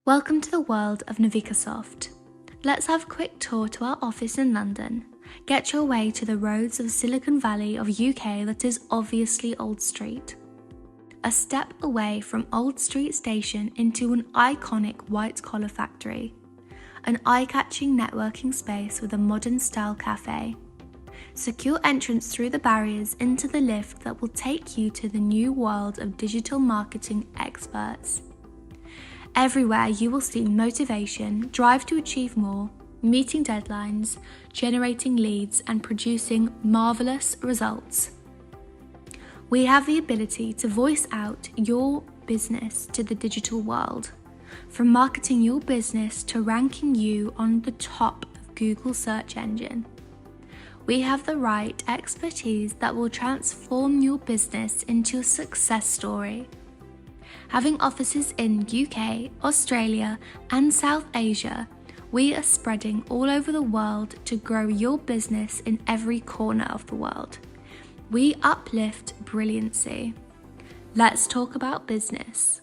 Welcome to the world of Navicosoft. Let's have a quick tour to our office in London. Get your way to the roads of Silicon Valley of UK that is obviously Old Street. A step away from Old Street Station into an iconic white-collar factory. An eye-catching networking space with a modern-style cafe. Secure entrance through the barriers into the lift that will take you to the new world of digital marketing experts. Everywhere you will see motivation, drive to achieve more, meeting deadlines, generating leads, and producing marvelous results. We have the ability to voice out your business to the digital world, from marketing your business to ranking you on the top of Google's search engine. We have the right expertise that will transform your business into a success story. Having offices in UK, Australia, and South Asia, we are spreading all over the world to grow your business in every corner of the world. We uplift brilliancy. Let's talk about business.